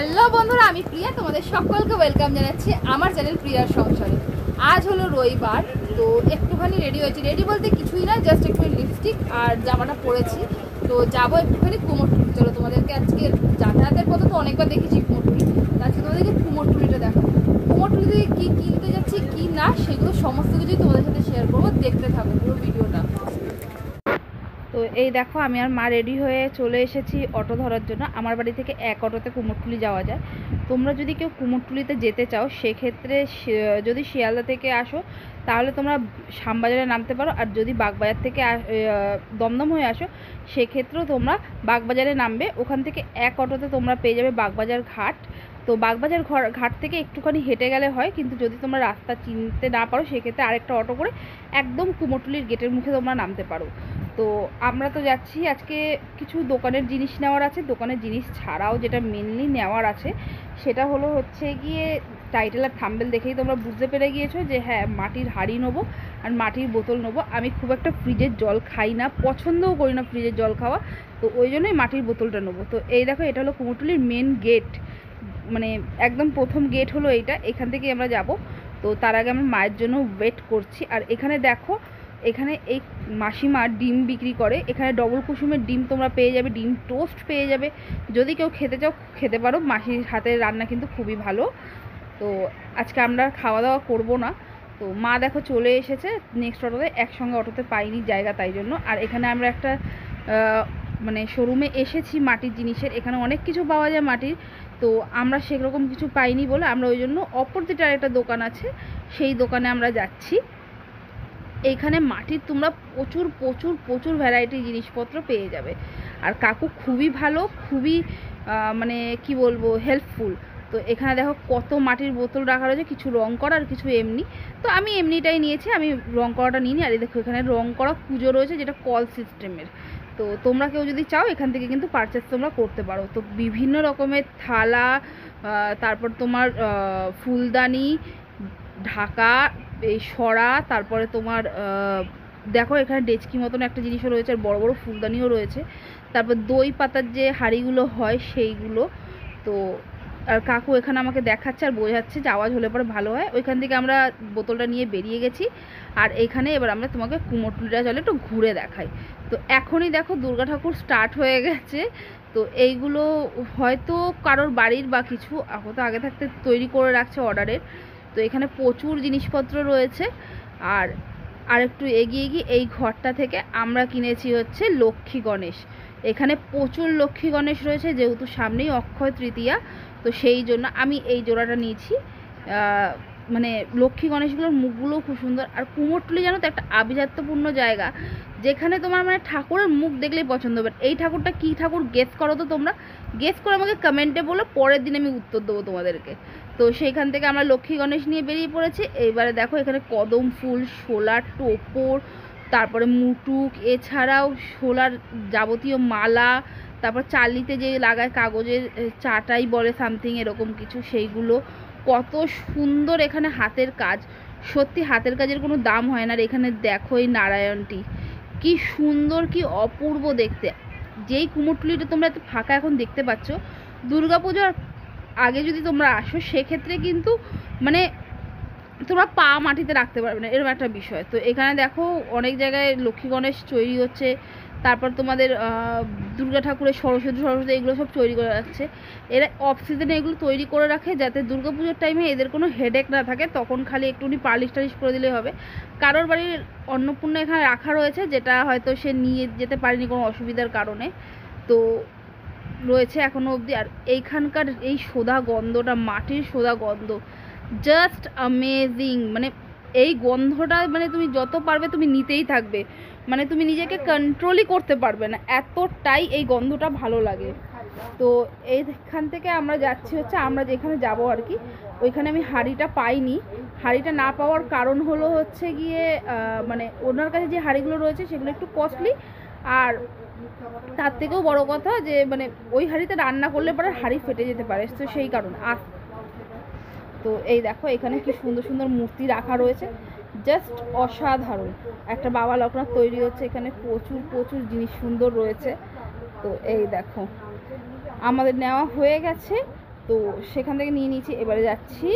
Hello বন্ধুরা, আমি প্রিয়া, তোমাদের সকলকে ওয়েলকাম জানাচ্ছি আমার চ্যানেল প্রিয়ার সংসারে। আজ হলো রবিবার, তো একটুখানি রেডি হয়েছি। রেডি বলতে কিছুই না, জাস্ট একটু লিপস্টিক আর জামাটা পরেছি। তো যাবো একটুখানি কুমোরটুলি। চলো তোমাদেরকে আজকে যাতায়াতের পথে তো অনেকবার দেখেছি কুমোরটুলি, আজকে তোমাদেরকে কুমোরটুলিটা দেখাবো। কুমোরটুলিতে কী কিনতে যাচ্ছি কী না সেগুলো সমস্ত কিছুই তোমাদের সাথে শেয়ার করবো, দেখতে থাকো পুরো ভিডিওটা। তো এই দেখো, আমি আর মা রেডি হয়ে চলে এসেছি অটো ধরার জন্য। আমার বাড়ি থেকে এক অটোতে কুমোরটুলি যাওয়া যায়। তোমরা যদি কেউ কুমোরটুলিতে যেতে চাও সেক্ষেত্রে যদি শিয়ালদা থেকে আসো তাহলে তোমরা শ্যামবাজারে নামতে পারো, আর যদি বাগবাজার থেকে দমদম হয়ে আসো সেক্ষেত্রেও তোমরা বাগবাজারে নামবে। ওখান থেকে এক অটোতে তোমরা পেয়ে যাবে বাগবাজার ঘাট। তো বাগবাজার ঘাট থেকে একটুখানি হেঁটে গেলে হয়, কিন্তু যদি তোমরা রাস্তা চিনতে না পারো সেক্ষেত্রে আরেকটা অটো করে একদম কুমোরটুলির গেটের মুখে তোমরা নামতে পারো। তো আমরা তো যাচ্ছি, আজকে কিছু দোকানের জিনিস নেওয়ার আছে। দোকানের জিনিস ছাড়াও যেটা মেনলি নেওয়ার আছে সেটা হচ্ছে গিয়ে টাইটেল আর থাম্বেল দেখেই তোমরা বুঝতে পেরে গিয়েছো যে হ্যাঁ, মাটির হাঁড়ি নেবো আর মাটির বোতল নেবো। আমি খুব একটা ফ্রিজের জল খাই না, পছন্দও করি না ফ্রিজের জল খাওয়া, তো ওই জন্যই মাটির বোতলটা নেবো। তো এই দেখো, এটা হলো কুমোরটুলির মেন গেট, মানে একদম প্রথম গেট হলো এইটা। এখান থেকে আমরা যাব। তো তার আগে আমরা মায়ের জন্য ওয়েট করছি। আর এখানে দেখো, এখানে এই মাসিমা ডিম বিক্রি করে। এখানে ডবল কুসুমের ডিম তোমরা পেয়ে যাবে, ডিম টোস্ট পেয়ে যাবে। যদি কেউ খেতে চাও খেতে পারো, মাসির হাতের রান্না কিন্তু খুবই ভালো। তো আজকে আমরা খাওয়া দাওয়া করবো না। তো মা দেখো চলে এসেছে নেক্সট অটোতে, একসঙ্গে অটোতে পাইনি জায়গা তাই জন্য। আর এখানে আমরা একটা মানে শোরুমে এসেছি মাটির জিনিসের। এখানে অনেক কিছু পাওয়া যায় মাটির, তো আমরা সেরকম কিছু পাইনি বলে আমরা ওই জন্য অপোজিটে আরেকটা দোকান আছে সেই দোকানে আমরা যাচ্ছি। এইখানে মাটির তোমরা প্রচুর প্রচুর প্রচুর ভ্যারাইটি জিনিসপত্র পেয়ে যাবে। আর কাকু খুবই ভালো, খুবই মানে কি বলবো, হেল্পফুল। তো এখানে দেখো কত মাটির বোতল রাখা রয়েছে, কিছু রং করা আর কিছু এমনি। তো আমি এমনিটাই নিয়েছি, আমি রং করাটা নিইনি। আর এই দেখো, এখানে রং করা কুজো রয়েছে যেটা কল সিস্টেমের। তো তোমরা কেউ যদি চাও এখান থেকে কিন্তু পারচেস তোমরা করতে পারো। তো বিভিন্ন রকমের থালা, তারপর তোমার ফুলদানি, ঢাকা, এই সরা, তারপরে তোমার দেখো এখানে ডেচকি মতন একটা জিনিসও রয়েছে, আর বড় বড় ফুলদানিও রয়েছে। তারপর দই পাতার যে হাঁড়িগুলো হয় সেইগুলো। তো আর কাকু এখানে আমাকে দেখাচ্ছে আর বোঝাচ্ছে যে আওয়াজ হলে পরে ভালো হয়। ওইখান থেকে আমরা বোতলটা নিয়ে বেরিয়ে গেছি। আর এইখানে এবার আমরা তোমাকে কুমোরটুলিটা চলে একটু ঘুরে দেখাই। তো এখনই দেখো দুর্গা ঠাকুর স্টার্ট হয়ে গেছে। তো এইগুলো হয়তো কারোর বাড়ির বা কিছু হয়তো আগে থাকতে তৈরি করে রাখছে অর্ডারের। তো এখানে প্রচুর জিনিসপত্র রয়েছে। আর একটু এগিয়ে গিয়ে এই ঘরটা থেকে আমরা কিনেছি হচ্ছে লক্ষ্মী গণেশ। এখানে প্রচুর লক্ষ্মী গণেশ রয়েছে, যেহেতু সামনেই অক্ষয় তৃতীয়া, তো সেই জন্য আমি এই জোড়াটা নিয়েছি। মানে লক্ষ্মী গণেশগুলোর মুখগুলো খুব সুন্দর। আর কুমোরটুলি জানো তো একটা আভিজাত্যপূর্ণ জায়গা, যেখানে তোমার মানে ঠাকুরের মুখ দেখলেই পছন্দ হবে। এই ঠাকুরটা কী ঠাকুর গেস করো তো তোমরা, গেস করে আমাকে কমেন্টে বলো, পরের দিন আমি উত্তর দেবো তোমাদেরকে। তো সেইখান থেকে আমরা লক্ষ্মী গণেশ নিয়ে বেরিয়ে পড়েছি। এইবারে দেখো এখানে কদম ফুল, শোলার টোপর, তারপরে মুটুক, এছাড়াও শোলার যাবতীয় মালা, তারপর চালিতে যে লাগায় কাগজের চাটাই বলে সামথিং এরকম কিছু, সেইগুলো কত সুন্দর। এখানে হাতের কাজ, সত্যি হাতের কাজের কোনো দাম হয় না। আর এখানে দেখো এই নারায়ণটি কি সুন্দর, কি অপূর্ব দেখতে। যেই কুমোরটুলিটা তোমরা এত ফাঁকা এখন দেখতে পাচ্ছ, দুর্গাপুজোর আগে যদি তোমরা আসো সেক্ষেত্রে কিন্তু মানে তোমরা পা মাটিতে রাখতে পারবে না, এরকম একটা বিষয়। তো এখানে দেখো অনেক জায়গায় লক্ষ্মী গণেশ তৈরি হচ্ছে। তারপর তোমাদের দুর্গা ঠাকুরের সরস্বতী এগুলো সব তৈরি করে রাখছে। এরা অফ সিজনে এগুলো তৈরি করে রাখে যাতে দুর্গাপুজোর টাইমে এদের কোনো হেডেক না থাকে, তখন খালি একটুখানি পালিশ টালিশ করে দিলেই হবে। কারোর বাড়ির অন্নপূর্ণা এখানে রাখা রয়েছে, যেটা হয়তো সে নিয়ে যেতে পারেনি কোনো অসুবিধার কারণে, তো রয়েছে এখনো অবধি। আর এইখানকার এই সোদা গন্ধটা, মাটির সোদা গন্ধ, জাস্ট অ্যামেজিং। মানে এই গন্ধটা মানে তুমি যত পারবে তুমি নিতেই থাকবে, মানে তুমি নিজেকে কন্ট্রোলই করতে পারবে না, এতটাই এই গন্ধটা ভালো লাগে। তো এইখান থেকে আমরা যাচ্ছি হচ্ছে, আমরা যেখানে যাব আর কি, ওইখানে আমি হাঁড়িটা পাইনি। হাঁড়িটা না পাওয়ার কারণ হলো হচ্ছে গিয়ে মানে ওনার কাছে যে হাঁড়িগুলো রয়েছে সেগুলো একটু কস্টলি, আর তার থেকেও বড় কথা যে মানে ওই হাঁড়িতে রান্না করলে পরে হাঁড়ি ফেটে যেতে পারে, তো সেই কারণে। তো এই দেখো এখানে কি সুন্দর সুন্দর মূর্তি রাখা রয়েছে, জাস্ট অসাধারণ। একটা বাবা লোকনাথ তৈরি হচ্ছে, এখানে প্রচুর প্রচুর জিনিস সুন্দর রয়েছে। তো এই দেখো আমাদের নেওয়া হয়ে গেছে। তো সেখান থেকে নিয়ে নিয়েছি। এবারে যাচ্ছি,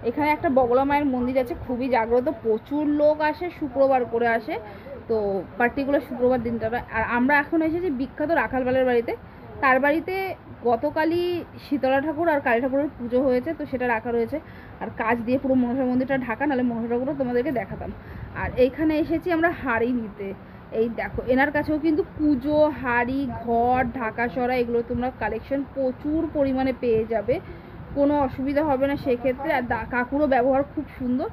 এখানে একটা বগলা মায়ের মন্দির আছে, খুবই জাগ্রত, প্রচুর লোক আসে, শুক্রবার করে আসে। তো পার্টিকুলার শুক্রবার দিনটা। আর আমরা এখন এসেছি বিখ্যাত রাখালবালের বাড়িতে। তার বাড়িতে গতকালই শীতলা ঠাকুর আর কালী ঠাকুরের পুজো হয়েছে, তো সেটা রাখা রয়েছে। আর কাজ দিয়ে পুরো মনসা মন্দিরটা ঢাকা, নাহলে মনসা ঠাকুরও তোমাদেরকে দেখাতাম। আর এইখানে এসেছি আমরা হাড়ি নিতে। এই দেখো, এনার কাছেও কিন্তু পুজো, হাড়ি, ঘর, ঢাকা সরা, এগুলো তোমরা কালেকশন প্রচুর পরিমাণে পেয়ে যাবে, কোনো অসুবিধা হবে না সেক্ষেত্রে। আর কাকুরও ব্যবহার খুব সুন্দর।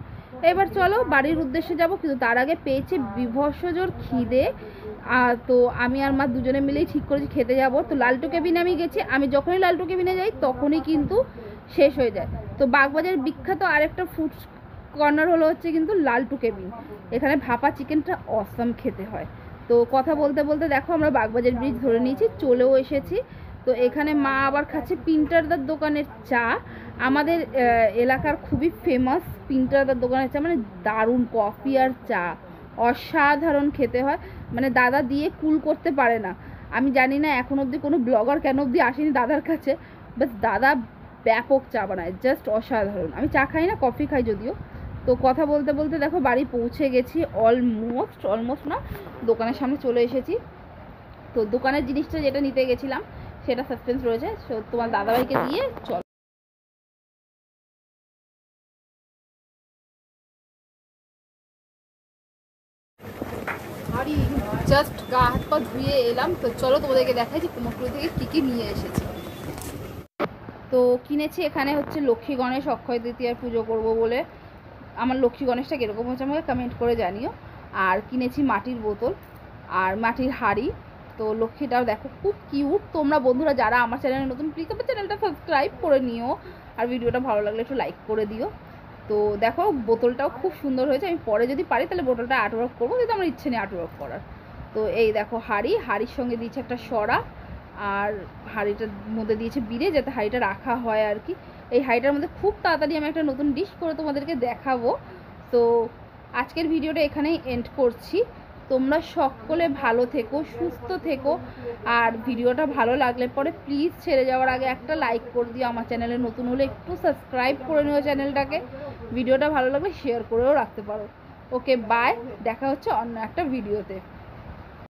এবার চলো বাড়ির উদ্দেশ্যে যাব, কিন্তু তার আগে পেয়েছে বিভৎসজোর খিদে। তো আমি আর মা দুজনে মিলেই ঠিক করেছি খেতে যাব। তো লালটু কেবিনে আমি গেছি, আমি যখনই লালটু কেবিনে যাই তখনই কিন্তু শেষ হয়ে যায়। তো বাগবাজার বিখ্যাত আরেকটা ফুড কর্নার হলো হচ্ছে কিন্তু লালটু কেবিন। এখানে ভাপা চিকেনটা অসাম খেতে হয়। তো কথা বলতে বলতে দেখো আমরা বাগবাজার ব্রিজ ধরে নিয়েছি, চলেও এসেছি। তো এখানে মা আবার খাচ্ছে পিন্টারদার দোকানের চা, আমাদের এলাকার খুবই ফেমাস পিন্টারদার দোকানের চা, মানে দারুণ কফি আর চা, অসাধারণ খেতে হয়। মানে দাদা দিয়ে কুল করতে পারে না। আমি জানি না এখন অবধি কোনো ব্লগার কেন অবধি আসেনি দাদার কাছে, বাস দাদা ব্যাপক চা বানায়, জাস্ট অসাধারণ। আমি চা খাই না, কফি খাই যদিও। তো কথা বলতে বলতে দেখো বাড়ি পৌঁছে গেছি, অলমোস্ট না, দোকানের সামনে চলে এসেছি। তো দোকানের জিনিসটা যেটা নিতে গেছিলাম সেটা সাসপেন্স রয়েছে, তোমার দাদাভাইকে দিয়ে চল। আরে জাস্ট গা হাত পা ধুয়ে এলাম। তো চলো তোমাদেরকে দেখাই যে কুমোরটুলি থেকে কী কী নিয়ে এসেছি। তো কিনেছি এখানে হচ্ছে লক্ষ্মী গণেশ, অক্ষয় তৃতীয়ার পুজো করব বলে। আমার লক্ষ্মী গণেশটা কীরকম হচ্ছে আমাকে কমেন্ট করে জানিও। আর কিনেছি মাটির বোতল আর মাটির হাঁড়ি। তো লক্ষ্মীটাও দেখো খুব কিউট। তোমরা বন্ধুরা যারা আমার চ্যানেলে নতুন, প্লিজ আমার চ্যানেলটা সাবস্ক্রাইব করে নিও, আর ভিডিওটা ভালো লাগলে একটু লাইক করে দিও। তো দেখো বোতলটাও খুব সুন্দর হয়েছে। আমি পরে যদি পারি তাহলে বোতলটা আর্টওয়ার্ক করবো, কিন্তু আমার ইচ্ছে নেই আর্টওয়ার্ক করার। তো এই দেখো হাঁড়ির সঙ্গে দিয়েছে একটা সরা, আর হাঁড়িটার মধ্যে দিয়েছে বিড়ে, যাতে হাঁড়িটা রাখা হয় আর কি। এই হাঁড়িটার মধ্যে খুব তাড়াতাড়ি আমি একটা নতুন ডিশ করে তোমাদেরকে দেখাবো। তো আজকের ভিডিওটা এখানেই এন্ড করছি। তোমরা সকলে ভালো থেকো, সুস্থ থেকো। আর ভিডিওটা ভালো লাগলে পরে প্লিজ ছেড়ে যাওয়ার আগে একটা লাইক করে দিও। আমার চ্যানেলে নতুন হলে একটু সাবস্ক্রাইব করে নিও চ্যানেলটাকে। ভিডিওটা ভালো লাগলে শেয়ার করেও রাখতে পারো। ওকে বাই, দেখা হচ্ছে অন্য একটা ভিডিওতে।